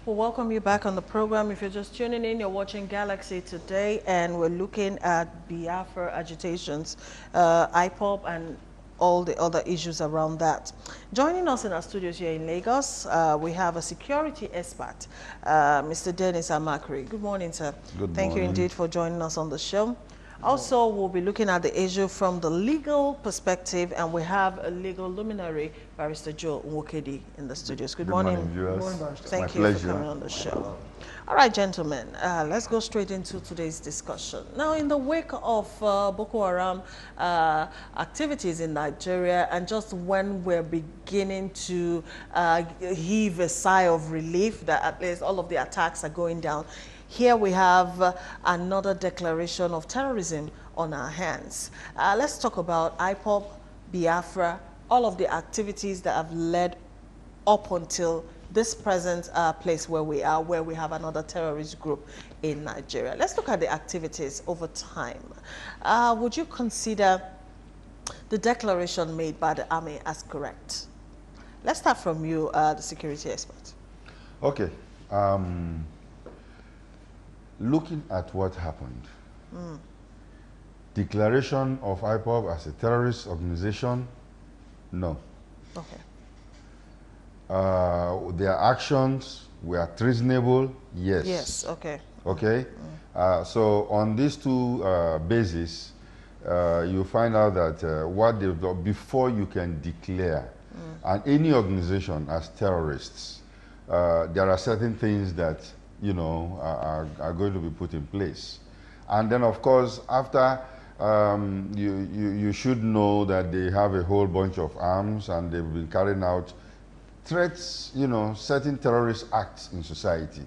We'll welcome you back on the program. If you're just tuning in, you're watching Galaxy today, and we're looking at Biafra agitations, IPOB, and all the other issues around that. Joining us in our studios here in Lagos, we have a security expert, Mr. Dennis Amakri. Good morning, sir. Good morning. Thank you indeed for joining us on the show. Also, we'll be looking at the issue from the legal perspective, and we have a legal luminary, Barrister Joe Nwokedi, in the studios. Good morning. Viewers. Good morning, Barrister. Thank you for coming on the show. All right, gentlemen, let's go straight into today's discussion. Now, in the wake of Boko Haram activities in Nigeria, and just when we're beginning to heave a sigh of relief that at least all of the attacks are going down, here we have another declaration of terrorism on our hands. Let's talk about IPOB, Biafra, all of the activities that have led up until this present place where we are, where we have another terrorist group in Nigeria. Let's look at the activities over time. Would you consider the declaration made by the army as correct? Let's start from you, the security expert. Okay. Looking at what happened, declaration of IPOB as a terrorist organization, no. Okay. Their actions were treasonable, yes. Yes, okay. Okay? So on these two bases, you find out that what they've done, before you can declare any organization as terrorists, there are certain things that you know, are going to be put in place. And then, of course, after you should know that they have a whole bunch of arms and they've been carrying out threats, you know, certain terrorist acts in society.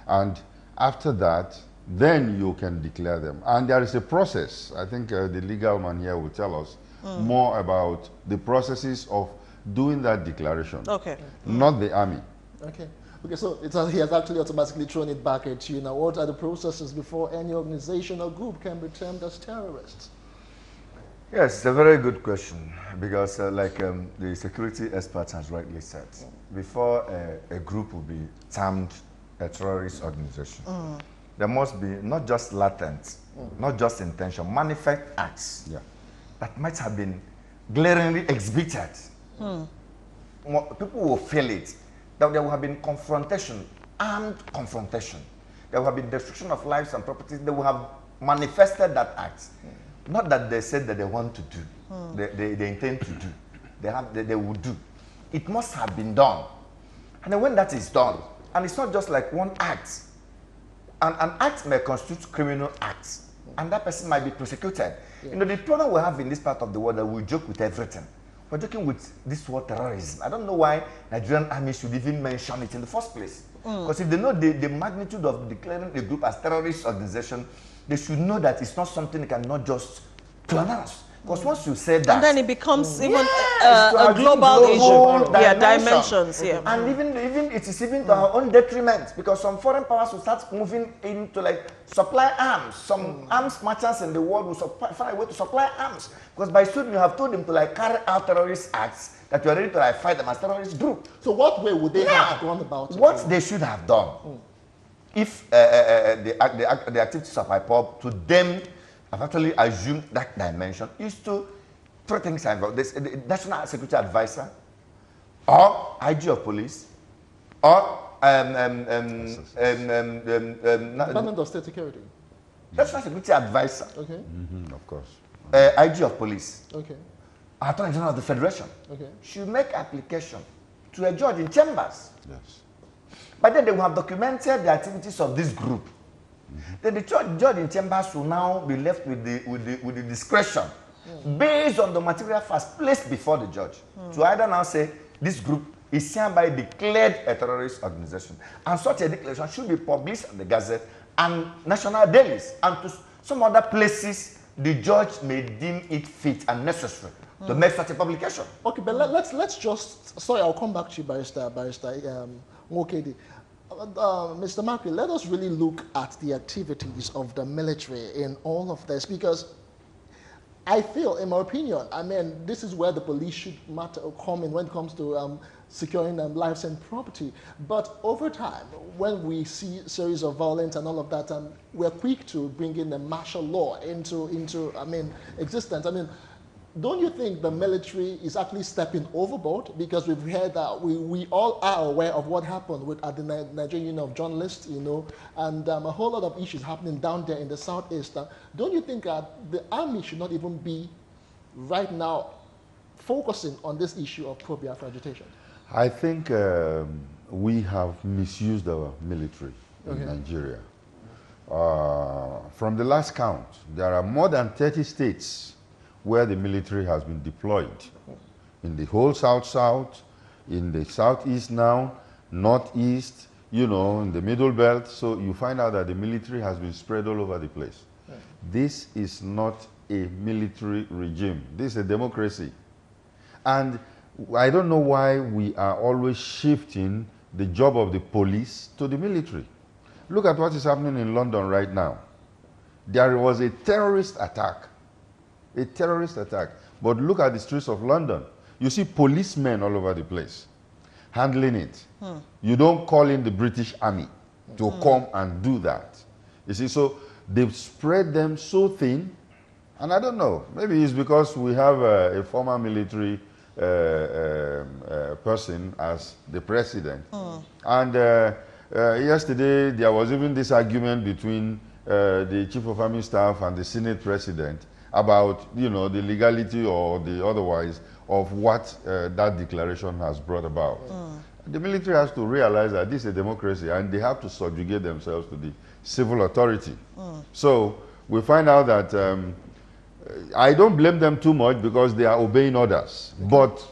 And after that, then you can declare them. And there is a process. I think the legal man here will tell us more about the processes of doing that declaration. Okay. Not the army. Okay. Okay, so he has actually automatically thrown it back at you. Now, what are the processes before any organization or group can be termed as terrorists? Yes, it's a very good question because like the security expert has rightly said, before a group will be termed a terrorist organization, there must be not just latent, not just intention, manifest acts that might have been glaringly exhibited. People will feel it. That there will have been confrontation, armed confrontation. There will have been destruction of lives and properties. They will have manifested that act. Not that they said that they want to do, they intend to do. They will do. It must have been done. And then when that is done, and it's not just like one act, an act may constitute criminal acts, and that person might be prosecuted. You know, the problem we have in this part of the world that we joke with everything. We're joking with this word terrorism. I don't know why Nigerian army should even mention it in the first place. Because if they know the magnitude of declaring a group as terrorist organization, they should know that it's not something they cannot just pronounce. Because once you say that, and then it becomes even a global issue. Yeah, dimensions. Yeah, and even it is even to our own detriment, because some foreign powers will start moving into like supply arms. Some arms merchants in the world will find a way to supply arms, because by soon you have told them to like carry out terrorist acts that you are ready to like fight them as terrorist group. So what way would they have gone about it? What they should have done, if the activities of IPOB to them have actually assumed that dimension, is to three things involved. There's the National Security Advisor, or IG of Police, or Department of State Security. National Security Advisor. Okay. Of course. IG of Police. Okay. Attorney General of the Federation. Okay. Should make application to a judge in chambers. Yes. But then they will have documented the activities of this group. Then the judge in chambers will now be left with the discretion based on the material facts placed before the judge to either now say this group is hereby declared a terrorist organization, and such a declaration should be published in the Gazette and national dailies, and to some other places the judge may deem it fit and necessary to make such a publication. Okay, but let's just, sorry, I'll come back to you, Barrister Nwokedi. Mr. Makri, let us really look at the activities of the military in all of this, because I feel, in my opinion, I mean, this is where the police should come in when it comes to securing lives and property. But over time, when we see series of violence and all of that, we're quick to bring in the martial law into existence. I mean, don't you think the military is actually stepping overboard? Because we've heard that we all are aware of what happened at the Nigerian Union of Journalists, and a whole lot of issues happening down there in the southeast. Don't you think the army should not even be right now focusing on this issue of pro-Biafra agitation? I think we have misused our military in Nigeria. From the last count, there are more than 30 states where the military has been deployed. In the whole South-South, in the Southeast now, Northeast, in the Middle Belt. So you find out that the military has been spread all over the place. This is not a military regime. This is a democracy. And I don't know why we are always shifting the job of the police to the military. Look at what is happening in London right now. There was a terrorist attack. A terrorist attack. But look at the streets of London. You see policemen all over the place handling it. You don't call in the British Army to come and do that. You see, so they've spread them so thin. And I don't know, maybe it's because we have a former military person as the president. And yesterday there was even this argument between the chief of army staff and the Senate president about the legality or the otherwise of what that declaration has brought about. The military has to realize that this is a democracy and they have to subjugate themselves to the civil authority. So we find out that I don't blame them too much because they are obeying orders, but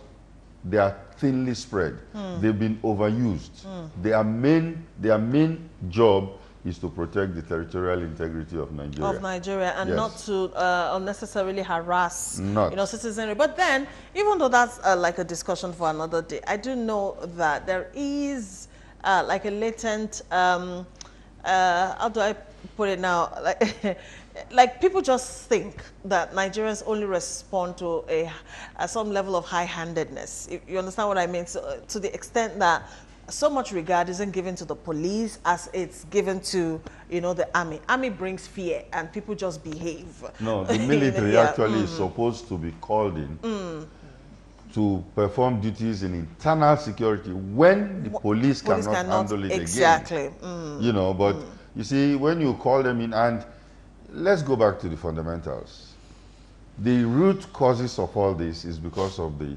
they are thinly spread. They've been overused. Their main job is to protect the territorial integrity of Nigeria. And not to unnecessarily harass citizenry. But then, even though that's like a discussion for another day, I do know that there is like a latent, how do I put it now? Like people just think that Nigerians only respond to some level of high-handedness. You understand what I mean? So, to the extent that so much regard isn't given to the police as it's given to, the army. Army brings fear and people just behave. No, the military actually is supposed to be called in to perform duties in internal security when the police cannot handle it exactly. again. But you see, when you call them in, and let's go back to the fundamentals. The root causes of all this is because of the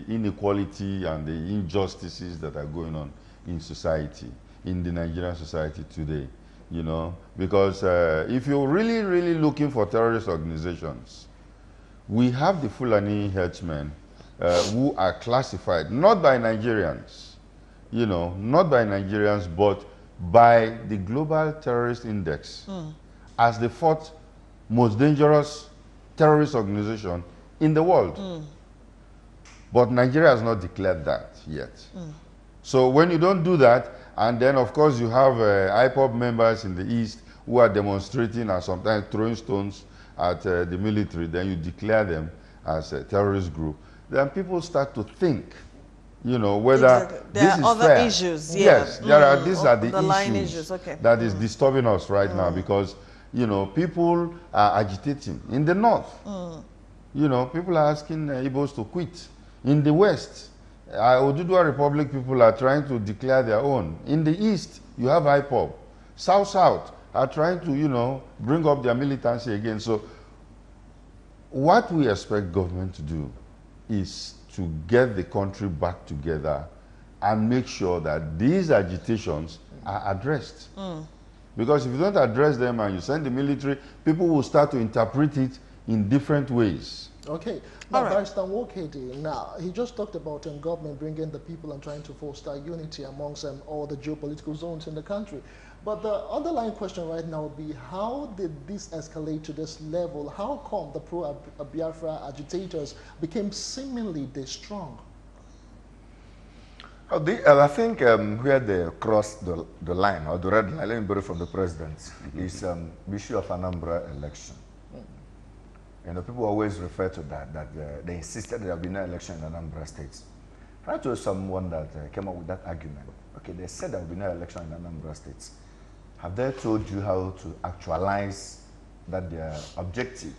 inequality and the injustices that are going on in society, in the Nigerian society today, because if you're really looking for terrorist organizations, we have the Fulani herdsmen who are classified, not by Nigerians, not by Nigerians, but by the Global Terrorist Index as the 4th most dangerous terrorist organization in the world. But Nigeria has not declared that yet. So when you don't do that, and then of course you have IPOB members in the East who are demonstrating and sometimes throwing stones at the military, then you declare them as a terrorist group, then people start to think, whether there this are is other fair. issues. Yes, these are the issues that is disturbing us right now, because people are agitating in the north. People are asking Igbos to quit. In the west, Oduduwa Republic people are trying to declare their own. In the east, you have IPOB. South are trying to, bring up their militancy again. So what we expect government to do is to get the country back together and make sure that these agitations are addressed. Because if you don't address them and you send the military, people will start to interpret it in different ways. Okay. Now, Barrister Nwokedi, now, he just talked about government bringing the people and trying to foster unity amongst all the geopolitical zones in the country. But the underlying question right now would be, how did this escalate to this level? How come the pro-Biafra agitators became seemingly this strong? I think where they crossed the line, or the red line, let me borrow from the president, is the issue of Anambra election. You know, people always refer to that they insisted there will be no election in Anambra State. I told someone that came up with that argument. Okay, they said there will be no election in Anambra State. Have they told you how to actualize that their objective?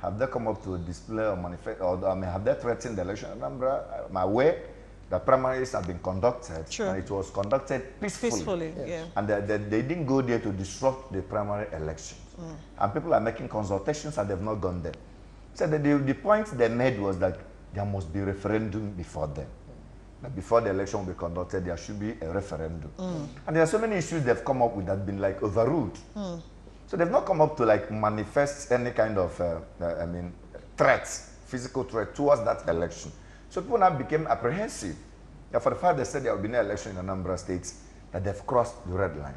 Have they come up to display or manifest, or I mean, have they threatened the election in Anambra? I'm aware the primaries have been conducted, Sure. and it was conducted peacefully. Peacefully, Yes. yeah. And they didn't go there to disrupt the primary elections. And people are making consultations and they've not gone there. So the point they made was that there must be referendum before then. That before the election will be conducted, there should be a referendum. And there are so many issues they've come up with that have been like overruled. So they've not come up to like manifest any kind of, threats, physical threat towards that election. So people now became apprehensive. For the fact they said there will be no election in Anambra State, that they've crossed the red line.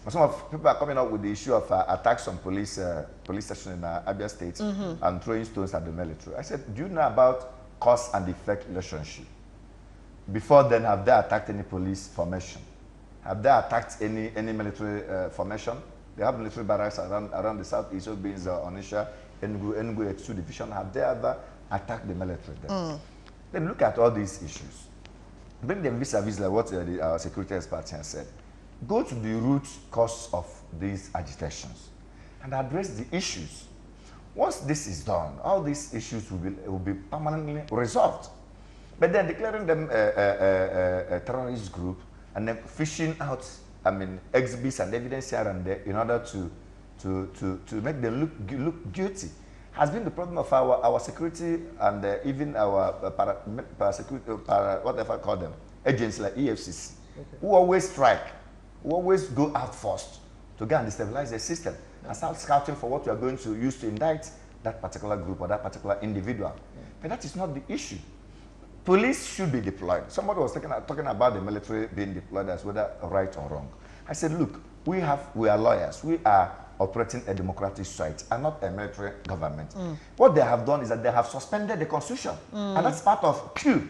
And some of people are coming up with the issue of attacks on police station in Abia State and throwing stones at the military. I said, do you know about cause and effect relationship? Before then, have they attacked any police formation? Have they attacked any military formation? They have military barracks around the southeast, so being Onisha, Enugu 2 division. Have they ever attacked the military there? Then look at all these issues. Bring them vis-a-vis like what our security experts have said. Go to the root cause of these agitations and address the issues. Once this is done, all these issues will be permanently resolved. But then declaring them a terrorist group and then fishing out, exhibits and evidence here and there in order to make them look guilty has been the problem of our security and even our whatever I call them, agents like EFCC, who always strike, who always go out first to go and destabilize the system and start scouting for what we are going to use to indict that particular group or that particular individual. But that is not the issue. Police should be deployed. Somebody was talking about the military being deployed as whether right or wrong. I said, look, we are lawyers. We are operating a democratic society and not a military government. What they have done is that they have suspended the constitution. And that's part of Q.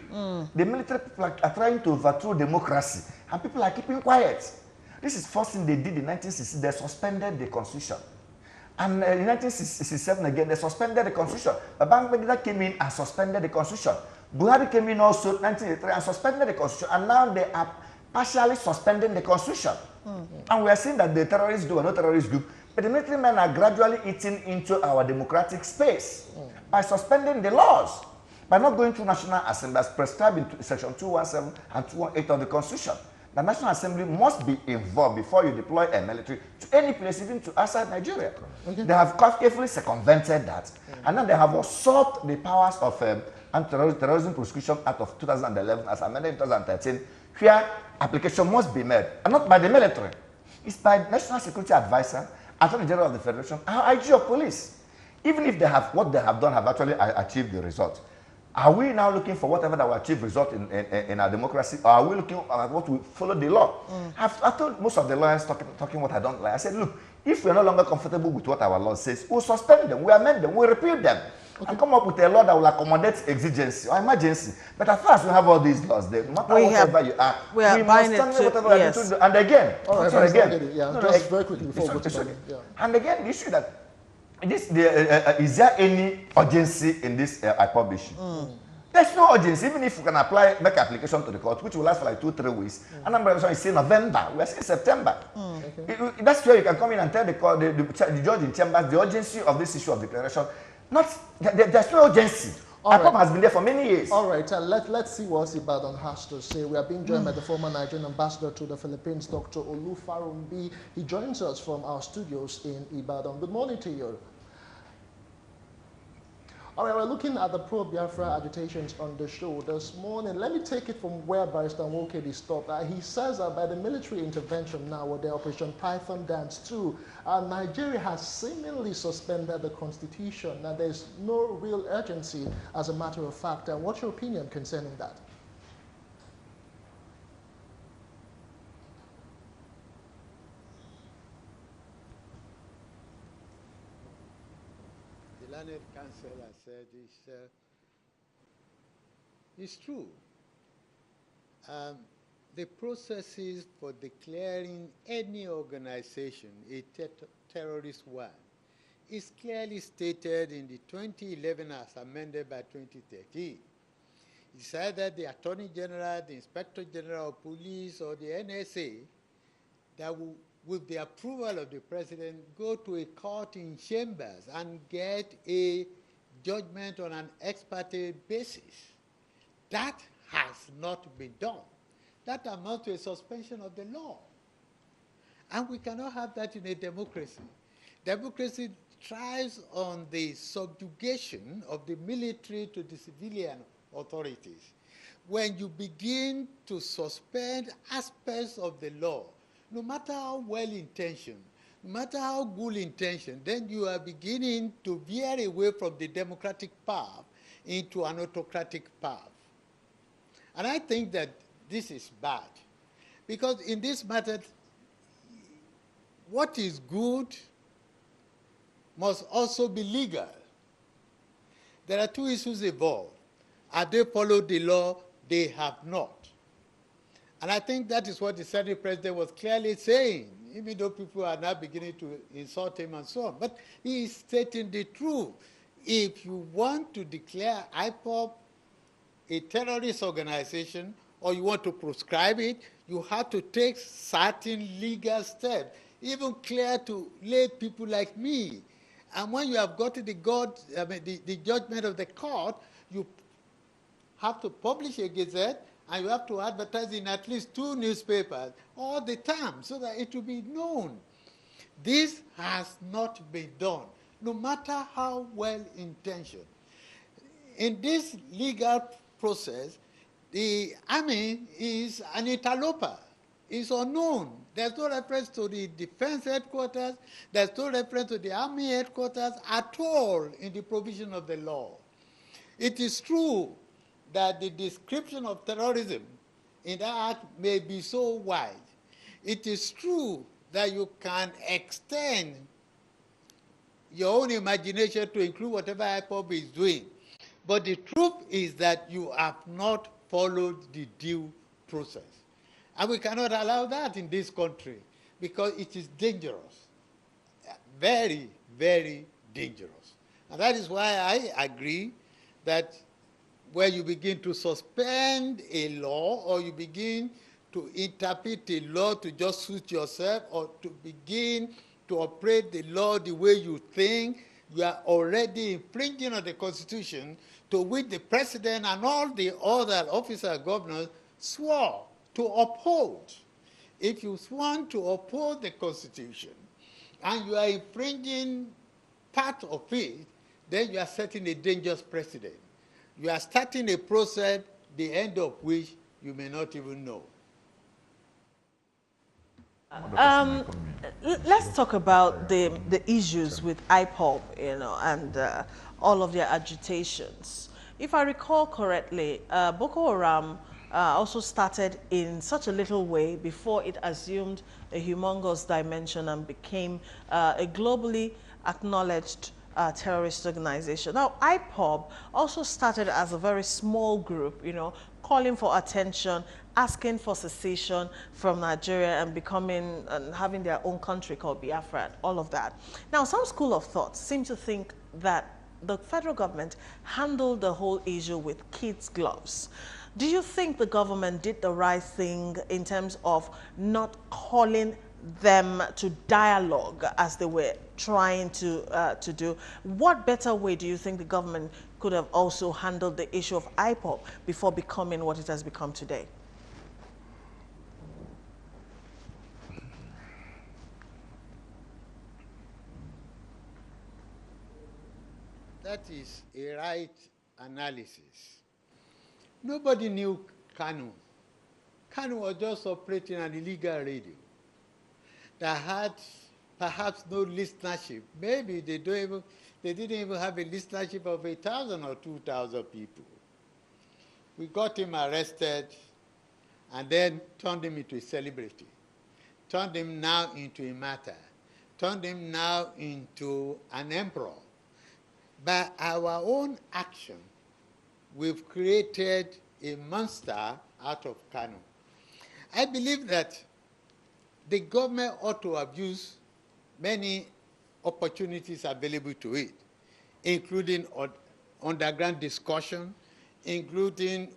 The military people are trying to overthrow democracy and people are keeping quiet. This is the first thing they did in 1960. They suspended the constitution. And in 1967 again, they suspended the constitution. Babangida came in and suspended the constitution. Buhari came in also in 1983 and suspended the constitution. And now they are partially suspending the constitution. And we are seeing that the terrorists do or no terrorist group, but the military men are gradually eating into our democratic space by suspending the laws, by not going through National Assembly as prescribed in Section 217 and 218 of the Constitution. The National Assembly must be involved before you deploy a military to any place, even to outside Nigeria. They have carefully circumvented that, and then they have usurped the powers of Anti-Terrorism Prosecution Act of 2011 as amended in 2013, where application must be made, and not by the military. It's by National Security Advisor, Attorney General of the Federation, and IG of Police. Even if they have what they have done have actually achieved the result. Are we now looking for whatever that will achieve result in our democracy, or are we looking at what will follow the law? I've told most of the lawyers talking what I don't like. I said, look, if we're no longer comfortable with what our law says, we'll suspend them, we'll amend them, we'll repeal them, and come up with a law that will accommodate exigency or emergency. But as far as we have all these laws, no matter whatever you are, we must stand whatever we are going to do. And again, just very quickly before we go to and again, the issue that is there any urgency in this IPOB issue? There's no urgency, even if we can make application to the court, which will last for like 2-3 weeks. And I'm saying November, we are saying September. That's where you can come in and tell the court, the judge in chambers, the urgency of this issue of declaration. There's no urgency. IPOB has been there for many years. All right, let's see what Ibadan has to say. We are being joined by the former Nigerian ambassador to the Philippines, Dr. Olufarunbi. He joins us from our studios in Ibadan. Good morning to you. All right, we're looking at the pro-Biafra agitations on the show this morning. Let me take it from where Barrister Nwokedi stopped. He says that by the military intervention now with the Operation Python Dance 2, Nigeria has seemingly suspended the constitution. Now, there's no real urgency, as a matter of fact. What's your opinion concerning that? The learned counsel has said it's true. The processes for declaring any organization a terrorist one is clearly stated in the 2011 as amended by 2013. It said that the Attorney General, the Inspector General of Police, or the NSA that will, with the approval of the President, go to a court in chambers and get a judgment on an ex parte basis. That has not been done. That amounts to a suspension of the law. And we cannot have that in a democracy. Democracy thrives on the subjugation of the military to the civilian authorities. When you begin to suspend aspects of the law, no matter how well-intentioned, no matter how good-intentioned, then you are beginning to veer away from the democratic path into an autocratic path. And I think that this is bad, because in this matter, what is good must also be legal. There are two issues involved. Have they followed the law? They have not. And I think that is what the Senate President was clearly saying, even though people are now beginning to insult him and so on. But he is stating the truth. If you want to declare IPOB a terrorist organization, or you want to proscribe it, you have to take certain legal steps, even clear to lay people like me. And when you have gotten the judgment of the court, you have to publish a gazette, and you have to advertise in at least 2 newspapers all the time so that it will be known. This has not been done, no matter how well-intentioned. In this legal process, the army is an interloper. It's unknown. There's no reference to the defense headquarters. There's no reference to the army headquarters at all in the provision of the law. It is true that the description of terrorism in that act may be so wide. It is true that you can extend your own imagination to include whatever IPOB is doing. But the truth is that you have not followed the due process. And we cannot allow that in this country because it is dangerous. Very, very dangerous. And that is why I agree that when you begin to suspend a law, or you begin to interpret a law to just suit yourself, or to begin to operate the law the way you think, you are already infringing on the Constitution, to which the President and all the other officers, governors, swore to uphold. If you want to uphold the Constitution and you are infringing part of it, then you are setting a dangerous precedent. You are starting a process, the end of which you may not even know. Let's talk about the issues with IPOB, and all of their agitations. If I recall correctly, Boko Haram also started in such a little way before it assumed a humongous dimension and became a globally acknowledged terrorist organization. Now, IPOB also started as a very small group, calling for attention, asking for secession from Nigeria and becoming and having their own country called Biafra, all of that. Now, some school of thought seem to think that the federal government handled the whole issue with kids' gloves. Do you think the government did the right thing in terms of not calling them to dialogue as they were trying to do? What better way do you think the government could have also handled the issue of IPOB before becoming what it has become today? That is a right analysis. Nobody knew Kanu. Kanu was just operating an illegal radio that had perhaps no listenership. Maybe they didn't even have a listenership of 1,000 or 2,000 people. We got him arrested and then turned him into a celebrity, turned him now into a martyr, turned him now into an emperor. By our own action, we've created a monster out of Kanu. I believe that the government ought to have used many opportunities available to it, including underground discussion, including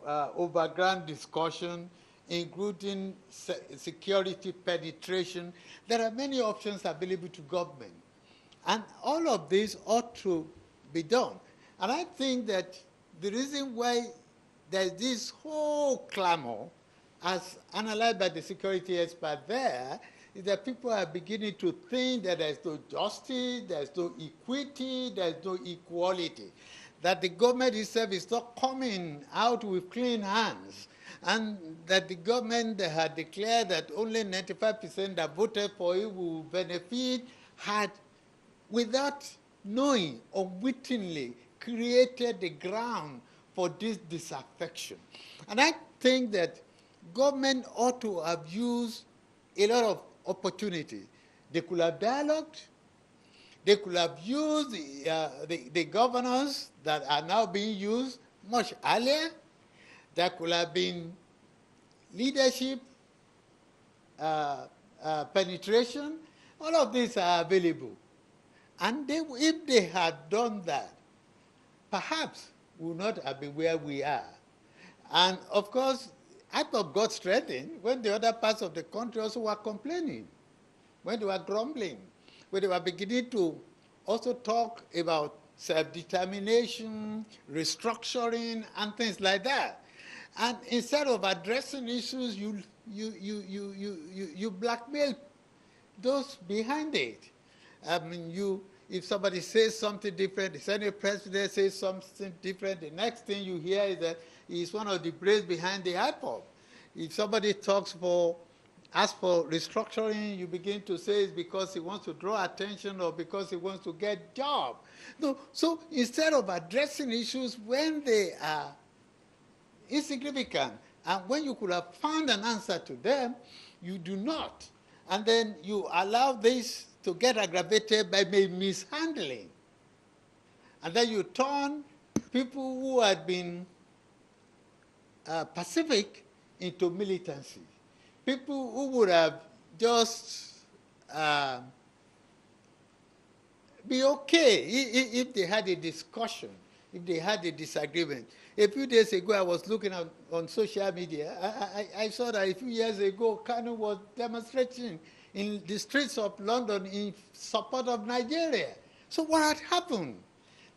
overground discussion, including security penetration. There are many options available to government. And all of this ought to be done. And I think that the reason why there's this whole clamor, as analyzed by the security expert there, is that people are beginning to think that there's no justice, there's no equity, there's no equality, that the government itself is not coming out with clean hands, and that the government had declared that only 95% that voted for it will benefit, had, without knowing, unwittingly created the ground for this disaffection. And I think that government ought to have used a lot of opportunities. They could have dialogued. They could have used the governors that are now being used much earlier. There could have been leadership, penetration. All of these are available. And if they had done that, perhaps we would not have been where we are. And of course, I thought God strengthened when the other parts of the country also were complaining, when they were grumbling, when they were beginning to also talk about self-determination, restructuring, and things like that. And instead of addressing issues, you blackmail those behind it. I mean, if somebody says something different, if any president says something different, the next thing you hear is that he's one of the brains behind the IPOB. If somebody asks for restructuring, you begin to say it's because he wants to draw attention or because he wants to get job. No, so instead of addressing issues when they are insignificant, and when you could have found an answer to them, you do not. And then you allow this to get aggravated by mishandling. And then you turn people who had been pacific into militancy. People who would have just be okay if they had a discussion, if they had a disagreement. A few days ago, I was looking on social media. I saw that a few years ago, Kanu was demonstrating in the streets of London in support of Nigeria. So what had happened?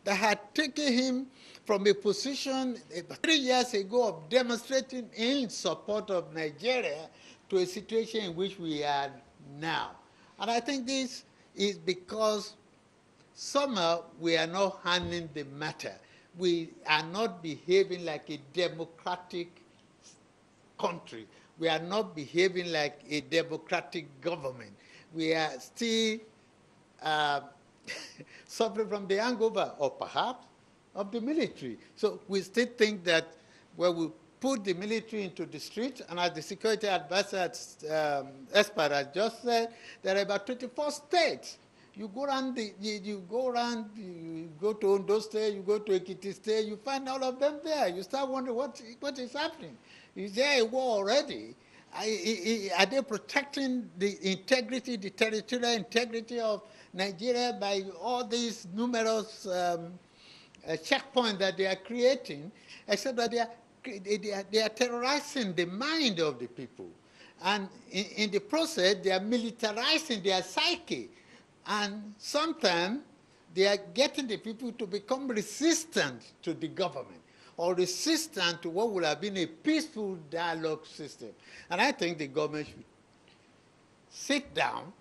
That had taken him from a position 3 years ago of demonstrating in support of Nigeria to a situation in which we are now. And I think this is because somehow we are not handling the matter. We are not behaving like a democratic country. We are not behaving like a democratic government. We are still suffering from the hangover, or perhaps of the military. So we still think that when we put the military into the street, and as the security advisor expert has just said, there are about 24 states. You go around, you go to Ondo State, you go to Ekiti State, you find all of them there. You start wondering what is happening. Is there a war already? Are they protecting the integrity, the territorial integrity of Nigeria by all these numerous checkpoints that they are creating, except that they are terrorizing the mind of the people. And in the process, they are militarizing their psyche. And sometimes they are getting the people to become resistant to the government, or resistant to what would have been a peaceful dialogue system. And I think the government should sit down,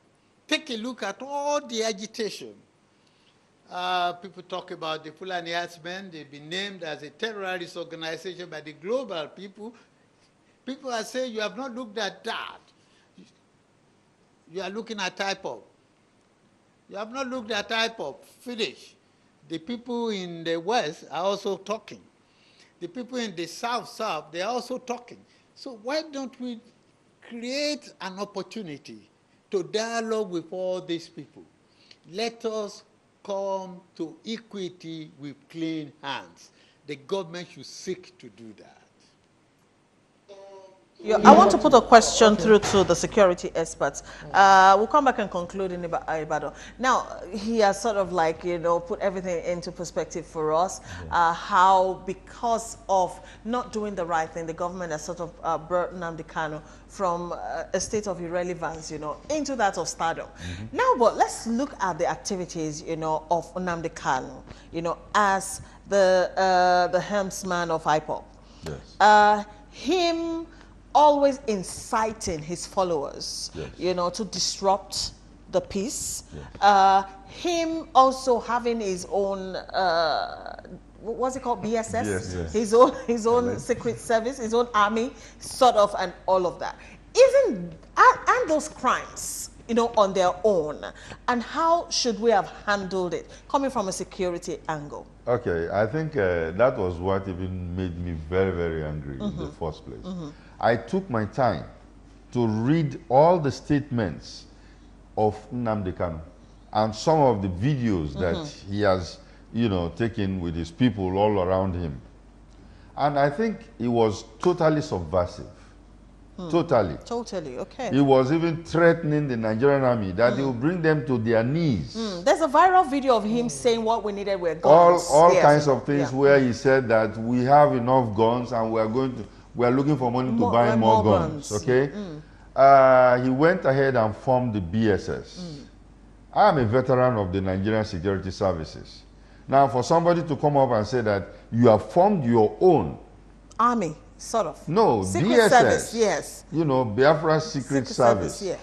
take a look at all the agitation. People talk about the Fulani herdsmen. They've been named as a terrorist organization by the global people. People are saying, you have not looked at that. You are looking at IPOB. You have not looked at IPOB. Finish. The people in the West are also talking. The people in the South, they are also talking. So why don't we create an opportunity to dialogue with all these people? Let us come to equity with clean hands. The government should seek to do that. I want to put a question through to the security experts. We'll come back and conclude in Ibadan. Now, he has sort of like, put everything into perspective for us. How, because of not doing the right thing, the government has sort of brought Nnamdi Kanu from a state of irrelevance, into that of stardom. Now, but let's look at the activities, of Nnamdi Kanu, as the helmsman of IPOP. Yes. Him always inciting his followers, to disrupt the peace. Yes. Him also having his own, what's it called, BSS? Yes. His own secret service, his own army, sort of, and all of that. Aren't those crimes, on their own? And how should we have handled it, coming from a security angle? Okay, I think that was what even made me very, very angry in the first place. I took my time to read all the statements of Nnamdi Kanu and some of the videos that he has, taken with his people all around him. And I think it was totally subversive. Totally. Totally, okay. He was even threatening the Nigerian army that he will bring them to their knees. There's a viral video of him saying what we needed were guns. All kinds of things where he said that we have enough guns and we are looking for money to buy more guns. Okay? He went ahead and formed the BSS. I am a veteran of the Nigerian Security Services. Now, for somebody to come up and say that you have formed your own army, sort of. No, Secret BSS. Service, yes. Biafra Secret Service. Yeah.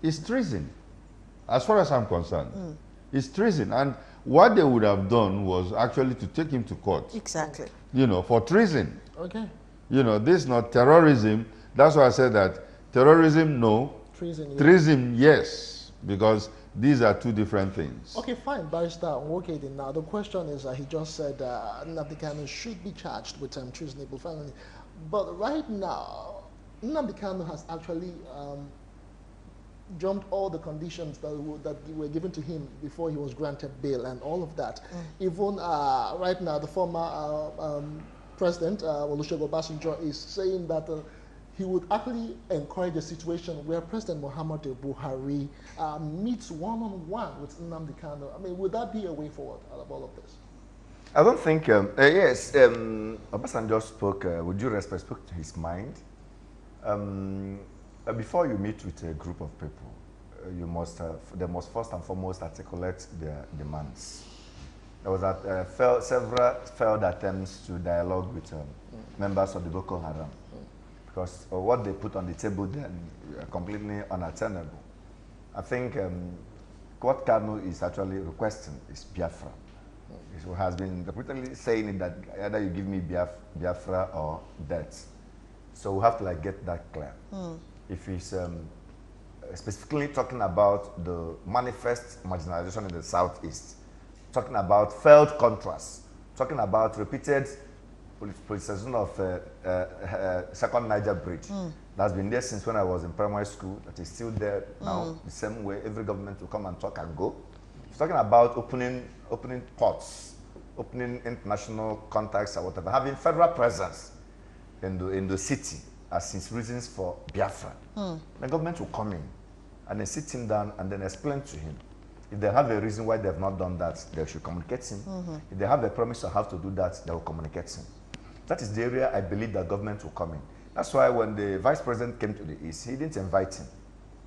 It's treason, as far as I'm concerned. It's treason. And what they would have done was actually to take him to court. Exactly. For treason. Okay. This is not terrorism. That's why I said that terrorism, no. Treason, Treason, yes. Because these are two different things. Okay, fine, Barrister. Okay, then now the question is, he just said Nnamdi Kanu should be charged with treasonable felony. But right now, Nnamdi Kanu has actually jumped all the conditions that were given to him before he was granted bail and all of that. Even right now, the former President, Olusegun Obasanjo, is saying that he would actually encourage a situation where President Muhammadu Buhari meets one-on-one with Nnamdi Kanu. I mean, would that be a way forward out of all of this? I don't think, yes, Obasanjo spoke, with due respect, spoke to his mind. Before you meet with a group of people, they must first and foremost articulate their demands. There was several failed attempts to dialogue with members of the Boko Haram, because what they put on the table then are completely unattainable. I think what Kanu is actually requesting is Biafra. He has been repeatedly saying it that either you give me Biafra or death. So we have to get that clear. If he's specifically talking about the manifest marginalization in the Southeast, talking about failed contrasts, talking about repeated politicization of Second Niger Bridge. That's been there since when I was in primary school, that is still there now, the same way every government will come and talk and go. He's talking about opening ports, opening international contacts or whatever, having federal presence in the city as his reasons for Biafra. The government will come in and then sit him down and then explain to him. If they have a reason why they have not done that, they should communicate him. If they have a promise to have to do that, they will communicate him. That is the area I believe that government will come in. That's why when the vice president came to the East, he didn't invite him.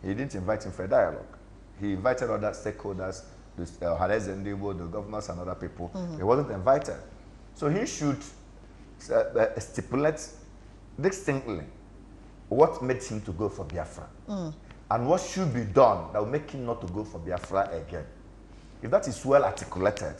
He didn't invite him for a dialogue. He invited other stakeholders, the Hades and the governors and other people. He wasn't invited. So he should stipulate distinctly what made him to go for Biafra. And what should be done that will make him not to go for Biafra again. If that is well articulated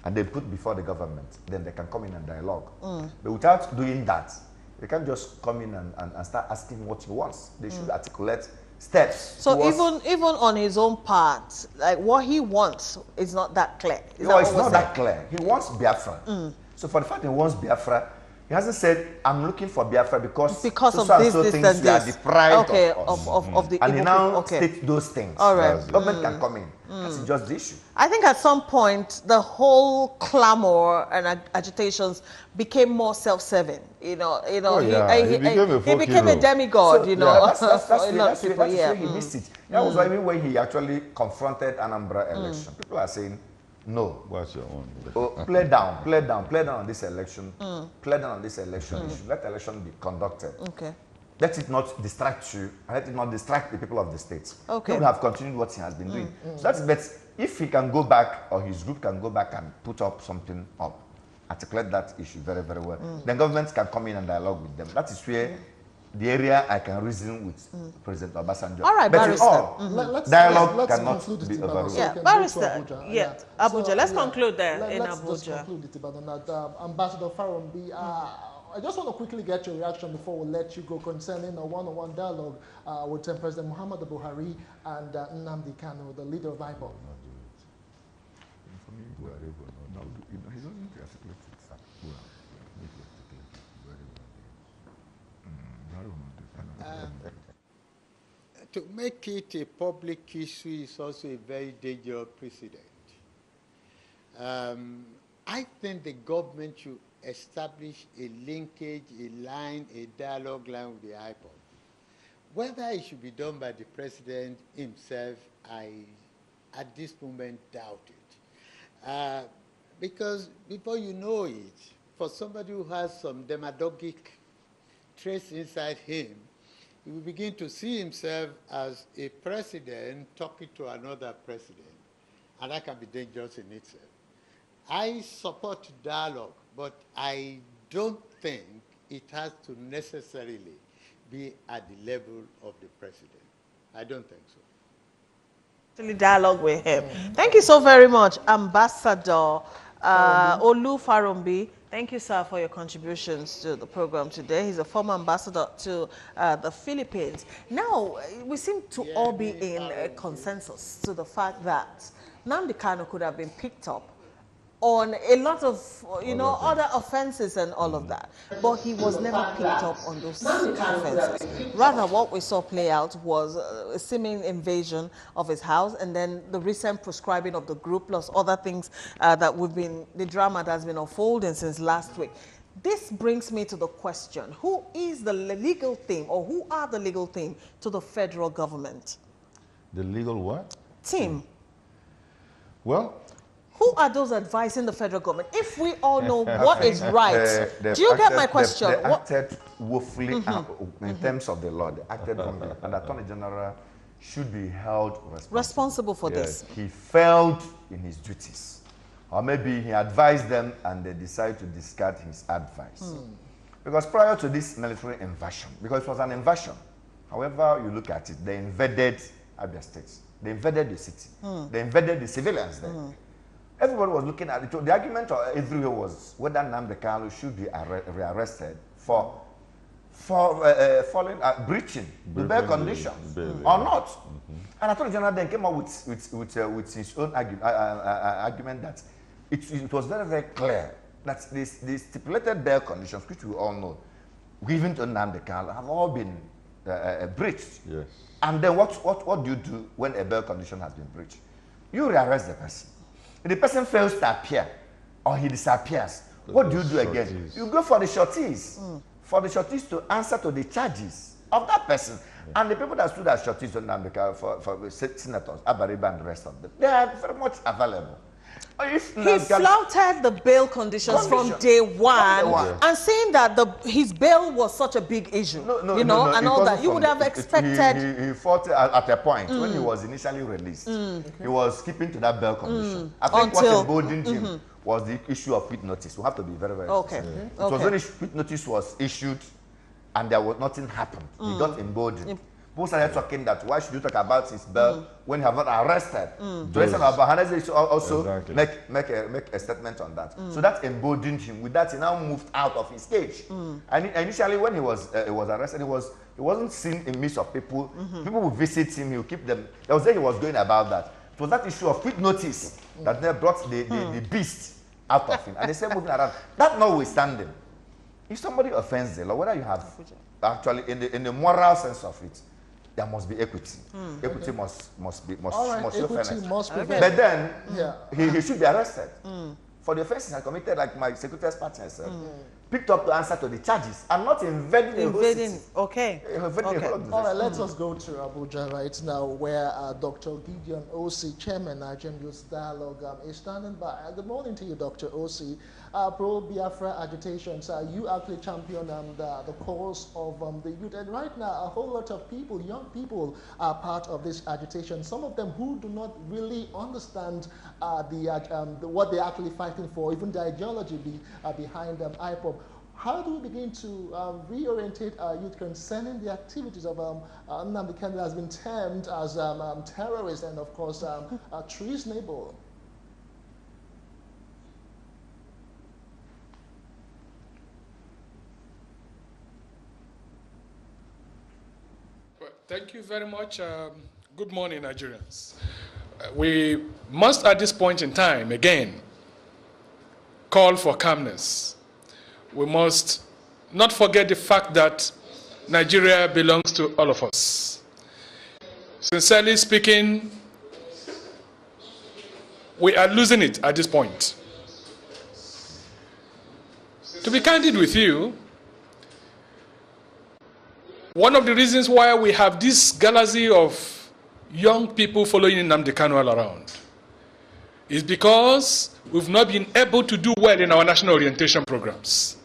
and they put before the government, then they can come in and dialogue. But without doing that, they can't just come in and start asking what he wants. They should articulate steps. So even on his own part, like what he wants is not that clear. No, it's not that clear. He wants Biafra. So for the fact he wants Biafra, He hasn't said, I'm looking for Biafra because of so this, so this, things and you are this. deprived Okay, of us. of the And he Igbo now people. Okay. states those things. All right. Government can come in. That's just the issue. I think at some point the whole clamor and agitation became more self-serving. Oh, yeah. He became a folk became a hero. demigod. So, you know, that's for a lot of people. that's Yeah. where he missed it. That was why even when he actually confronted Anambra election, people are saying, no. What's your own? Oh, play down on this election. Play down on this election. You should let the election be conducted. Okay. Let it not distract you, and let it not distract the people of the state. Okay. He would have continued what he has been doing. So that's but if he can go back, or his group can go back and put up something up, articulate that issue very, very well, then governments can come in and dialogue with them. That is where the area I can reason with President Obasanjo. All right, but Barrister. in all, dialogue cannot be overruled. Yeah, So Barrister. Yeah, Abuja. So, let's conclude there in let's just Abuja. conclude it, Ibadan. Ambassador Farombi, I just want to quickly get your reaction before we let you go concerning a one-on-one dialogue with President Muhammadu Buhari and Nnamdi Kanu, the leader of IPOB. To make it a public issue is also a very dangerous precedent. I think the government should establish a linkage, a line, a dialogue line with the IPOB. Whether it should be done by the president himself, I, at this moment, doubt it. Because before you know it, for somebody who has some demagogic traits inside him, he will begin to see himself as a president talking to another president, and that can be dangerous in itself. I support dialogue, but I don't think it has to necessarily be at the level of the president. I don't think so. Dialogue with him. Thank you so very much, Ambassador Olu Farombi. Thank you, sir, for your contributions to the program today. He's a former ambassador to the Philippines. Now, we seem to all be in a consensus to the fact that Nnamdi Kanu could have been picked up on a lot of, other offenses and all of that. But he was never picked up on those offenses. Rather, what we saw play out was a seeming invasion of his house, and then the recent proscribing of the group, plus other things the drama that has been unfolding since last week. This brings me to the question, who is the legal team, or who are the legal team to the federal government? The legal what? Team. Well, who are those advising the federal government? If we all know what is right, do you get my question? They acted woefully in terms of the law. They acted wrongly, and the Attorney General should be held responsible for this. He failed in his duties, or maybe he advised them and they decided to discard his advice. Because prior to this military invasion, because it was an invasion, however you look at it, they invaded Abia State, they invaded the city, they invaded the civilians there. Everybody was looking at it. The argument everywhere was whether Nnamdi Kanu should be rearrested for breaching the bail conditions or not. And Attorney General then came up with his own argument that it was very, very clear that the stipulated bail conditions, which we all know, given to Nnamdi Kanu, have all been breached. Yes. And then what do you do when a bail condition has been breached? You rearrest the person. If the person fails to appear or he disappears, what do you do again? You go for the shorties, for the shorties to answer to the charges of that person. Yeah. And the people that stood as shorties on Nnamdi, for senators, Abariba and the rest of them, they are very much available. He flouted the bail conditions from day one, and saying that his bail was such a big issue, and all that. You would have expected. He fought at a point when he was initially released. He was keeping to that bail condition. I think what emboldened him was the issue of quit notice. We have to be very, very specific. It was when quit notice was issued and there was nothing happened. He got emboldened. People started talking that why should you talk about his bail when you have not arrested? To also make a statement on that. So that emboldened him. With that, he now moved out of his cage. And initially, when he was arrested, he wasn't seen in midst of people. People would visit him. He would keep them. There was there he was going about that. It was that issue of quick notice that they brought the beast out of him, and they said moving around. That notwithstanding, If somebody offends the law, whether you have actually in the moral sense of it, there must be equity. Equity must show fairness. But then he should be arrested for the offenses he committed, like my security expert has said. Picked up to answer to the charges and not invading Okay. All right, let us go to Abuja right now, where Dr. Gideon O.C., Chairman, Nigerian Youth Dialogue, is standing by. Good morning to you, Dr. O.C. Pro Biafra Agitations, you actually champion the cause of the youth. And right now, a whole lot of people, young people, are part of this agitation. Some of them who do not really understand what they're actually fighting for, even the ideology behind IPOP. How do we begin to reorientate our youth concerning the activities of Nnamdi Kanu has been termed as terrorist and, of course, treasonable? Well, thank you very much. Good morning, Nigerians. We must, at this point in time, again, call for calmness. We must not forget the fact that Nigeria belongs to all of us. Sincerely speaking, we are losing it at this point. To be candid with you, one of the reasons why we have this galaxy of young people following Nnamdi Kanu all around is because we've not been able to do well in our national orientation programs.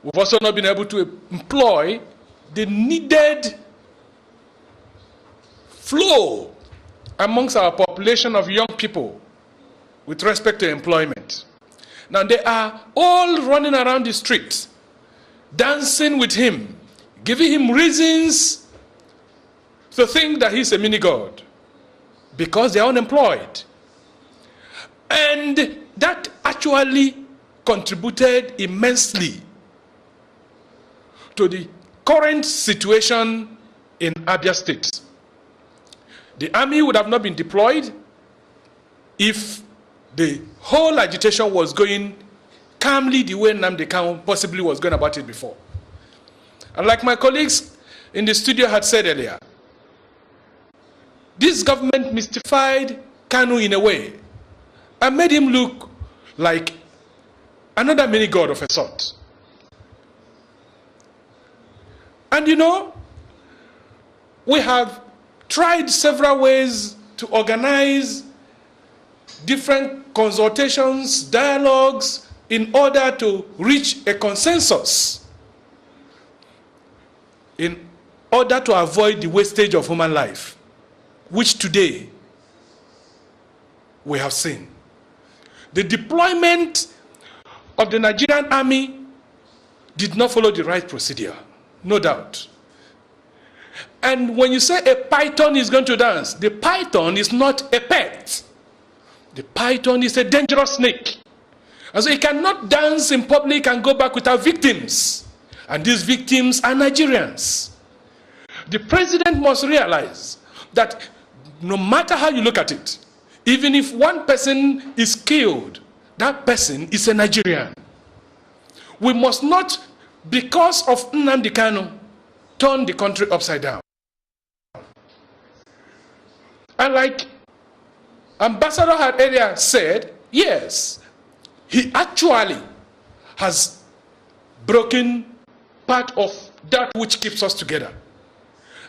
We've also not been able to employ the needed flow amongst our population of young people with respect to employment. Now they are all running around the streets, dancing with him, giving him reasons to think that he's a mini-god because they're unemployed. And that actually contributed immensely to the current situation in Abia State. The army would have not been deployed if the whole agitation was going calmly the way Nnamdi Kanu possibly was going about it before. And like my colleagues in the studio had said earlier, this government mystified Kanu in a way and made him look like another mini-god of a sort. And you know, we have tried several ways to organize different consultations, dialogues, in order to reach a consensus, in order to avoid the wastage of human life, which today we have seen. The deployment of the Nigerian army did not follow the right procedure. No doubt. And when you say a python is going to dance, the python is not a pet. The python is a dangerous snake. And so it cannot dance in public and go back without victims. And these victims are Nigerians. The president must realize that no matter how you look at it, even if one person is killed, that person is a Nigerian. We must not, because of Nnamdi Kanu, turn the country upside down. And like Ambassador had earlier said, yes, he actually has broken part of that which keeps us together.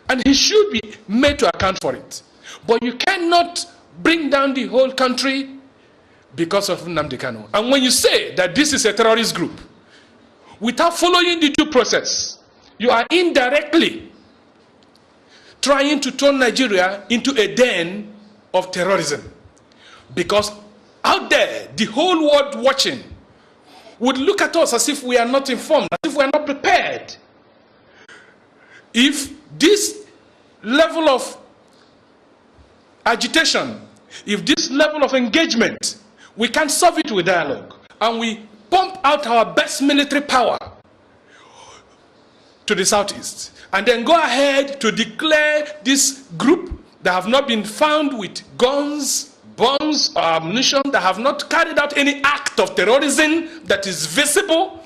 And he should be made to account for it. But you cannot bring down the whole country because of Nnamdi Kanu. And when you say that this is a terrorist group, without following the due process, you are indirectly trying to turn Nigeria into a den of terrorism. Because out there, the whole world watching would look at us as if we are not informed, as if we are not prepared. If this level of agitation, if this level of engagement, we can solve it with dialogue, and we pump out our best military power to the southeast, and then go ahead to declare this group that have not been found with guns, bombs, or ammunition, that have not carried out any act of terrorism that is visible.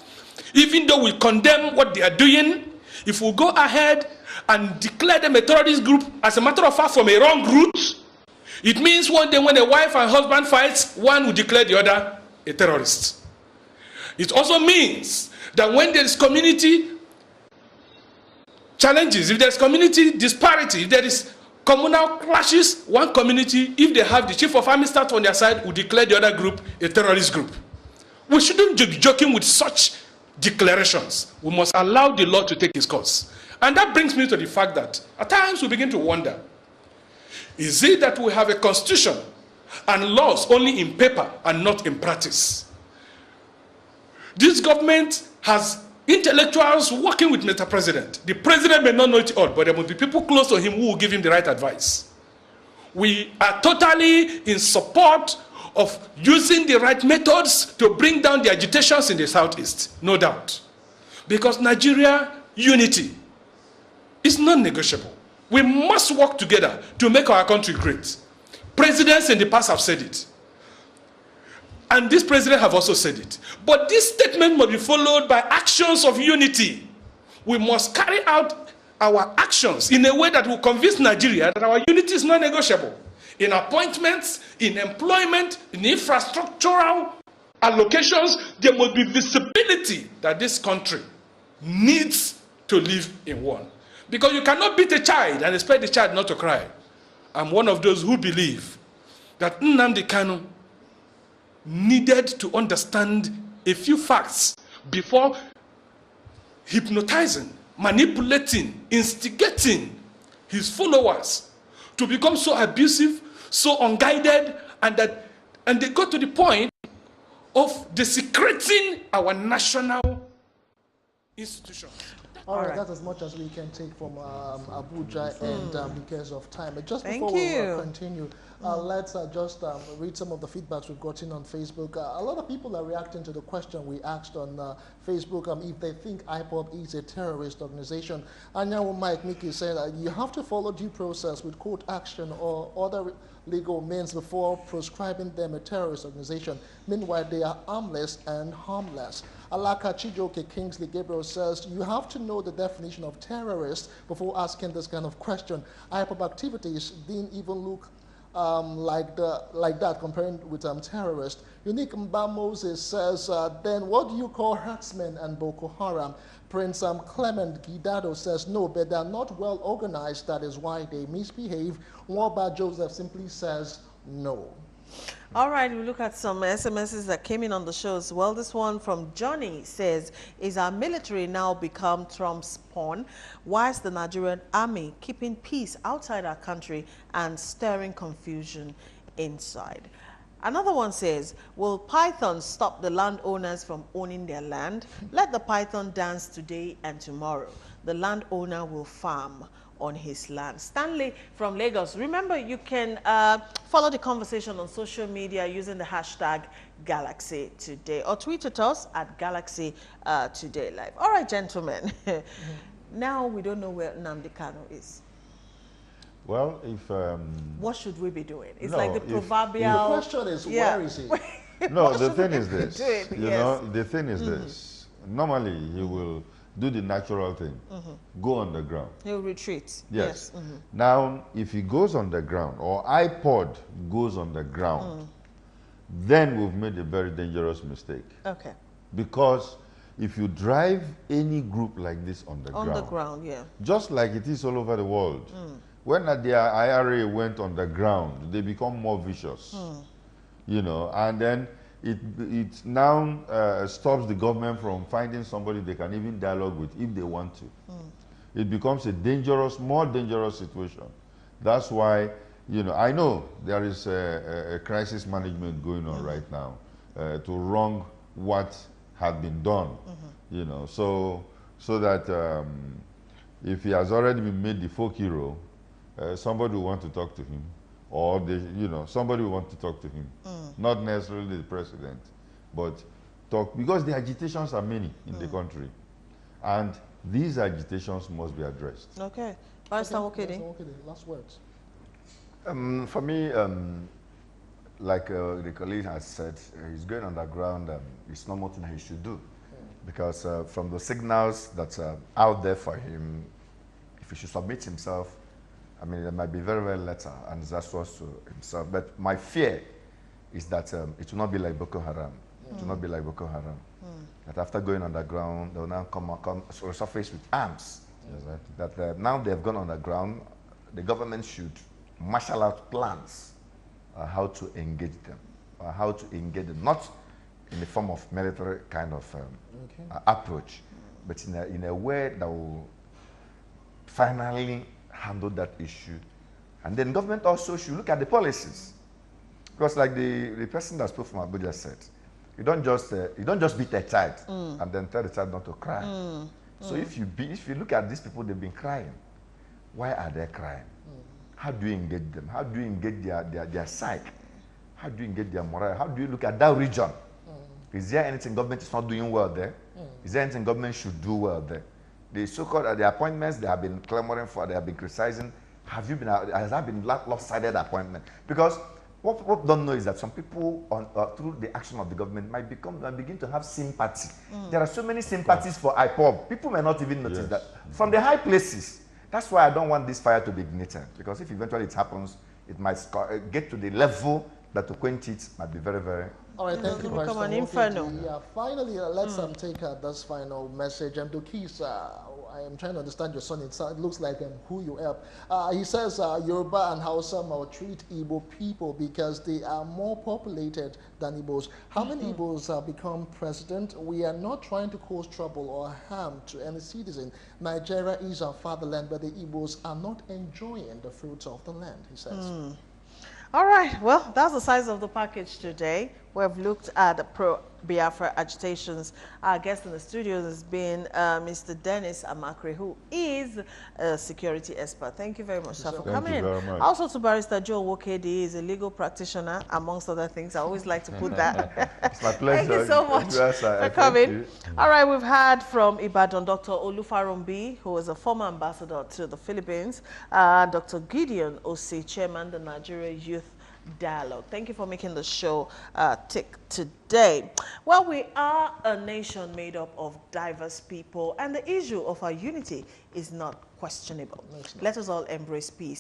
Even though we condemn what they are doing, if we go ahead and declare them a terrorist group, as a matter of fact, from a wrong route, it means one day when a wife and husband fights, one will declare the other a terrorist. It also means that when there is community challenges, if there is community disparity, if there is communal clashes, one community, if they have the chief of army staff on their side, will declare the other group a terrorist group. We shouldn't be joking with such declarations. We must allow the law to take its course. And that brings me to the fact that at times we begin to wonder, is it that we have a constitution and laws only in paper and not in practice? This government has intellectuals working with Mr. President. The president may not know it all, but there must be people close to him who will give him the right advice. We are totally in support of using the right methods to bring down the agitations in the Southeast, no doubt. Because Nigeria unity is non-negotiable. We must work together to make our country great. Presidents in the past have said it. And this president have also said it. But this statement must be followed by actions of unity. We must carry out our actions in a way that will convince Nigeria that our unity is non-negotiable. In appointments, in employment, in infrastructural allocations, there must be visibility that this country needs to live in one. Because you cannot beat a child and expect the child not to cry. I'm one of those who believe that Nnamdi Kanu needed to understand a few facts before hypnotizing, manipulating, instigating his followers to become so abusive, so unguided, and they got to the point of desecrating our national institutions. All right, that's as much as we can take from Abuja and because of time. But just Thank before you. we continue, let's just read some of the feedbacks we've gotten on Facebook. A lot of people are reacting to the question we asked on Facebook if they think IPOB is a terrorist organization. And now Mike Mickey said you have to follow due process with court action or other legal means before prescribing them a terrorist organization. Meanwhile, they are armless and harmless. Alaka Chijoke Kingsley Gabriel says, you have to know the definition of terrorist before asking this kind of question. IPOB activities didn't even look like that comparing with terrorist. Unique Mba Moses says, then what do you call herdsmen and Boko Haram? Prince Clement Guidado says, no, but they're not well organized. That is why they misbehave. Wamba Joseph simply says, no. All right, we look at some SMSs that came in on the show as well. This one from Johnny says, is our military now become Trump's pawn? Why is the Nigerian army keeping peace outside our country and stirring confusion inside? Another one says, will pythons stop the landowners from owning their land? Let the python dance today and tomorrow. The landowner will farm on his land. Stanley from Lagos. Remember, you can follow the conversation on social media using the hashtag Galaxy Today or tweet at us at Galaxy Today Live. All right, gentlemen. Now we don't know where Nnamdi Kanu is. Well, if what should we be doing? It's no, like the proverbial. The question is, where is he? no, What the should thing we is be this. doing? You Yes. know, the thing is this. Normally, he will do the natural thing, go on the ground. He'll retreat. Yes. Now, if he goes on the ground or iPod goes on the ground, then we've made a very dangerous mistake. Okay. Because if you drive any group like this on the ground, yeah. just like it is all over the world, when the IRA went on the ground, they become more vicious, you know, and then it now stops the government from finding somebody they can even dialogue with if they want to. It becomes a dangerous, more dangerous situation. That's why, you know, I know there is a crisis management going on right now to wrong what had been done, you know, so that if he has already been made the folk hero, somebody will want to talk to him, or you know, somebody will want to talk to him, not necessarily the president, but talk, because the agitations are many in the country, and these agitations must be addressed. Okay. Barrister Okede. Last words. For me, like the colleague has said, he's going underground. It's not more than he should do. because from the signals that are out there for him, if he should submit himself, I mean, there might be very, very little and disastrous to himself. But my fear is that it will not be like Boko Haram. It will not be like Boko Haram. That after going underground, they will now come resurface with arms. That now they have gone underground, the government should marshal out plans how to engage them, not in the form of military kind of approach, but in a way that will finally handle that issue. And then government also should look at the policies. Because like the person that spoke from Abuja said, you don't just beat a child and then tell the child not to cry. So if you look at these people, they've been crying. Why are they crying? How do you engage them? How do you engage their psyche? How do you engage their morale? How do you look at that region? Is there anything government is not doing well there? Is there anything government should do well there? The so-called the appointments they have been clamoring for, they have been criticizing. Has that been lopsided appointment? Because what people don't know is that some people, through the action of the government, might begin to have sympathy. There are so many sympathies for IPOB. People may not even notice that from the high places. That's why I don't want this fire to be ignited, because if eventually it happens, it might get to the level that to quench it might be very, very. All right, thank you, Come on, Pastor. Inferno. Yeah, finally, let's take this final message. And Dokis, I am trying to understand your son. It looks like who you help. He says Yoruba and Hausa maltreat Igbo people because they are more populated than Igbos. How many Igbos become president? We are not trying to cause trouble or harm to any citizen. Nigeria is our fatherland, but the Igbos are not enjoying the fruits of the land, he says. All right, well, that's the size of the package today. We've looked at the pro-Biafra agitations. Our guest in the studio has been Mr. Dennis Amakre, who is a security expert. Thank you very much, sir, for coming in. Very much. Also to Barrister Joe Wokedi, he is a legal practitioner, amongst other things. I always like to put that. It's my pleasure. Thank you so much for coming. All right, we've heard from Ibadan, Dr. Olufarumbi, who is a former ambassador to the Philippines, Dr. Gideon Osi, chairman of the Nigeria Youth Dialogue. Thank you for making the show tick today. Well, we are a nation made up of diverse people, and the issue of our unity is not questionable. Let us all embrace peace.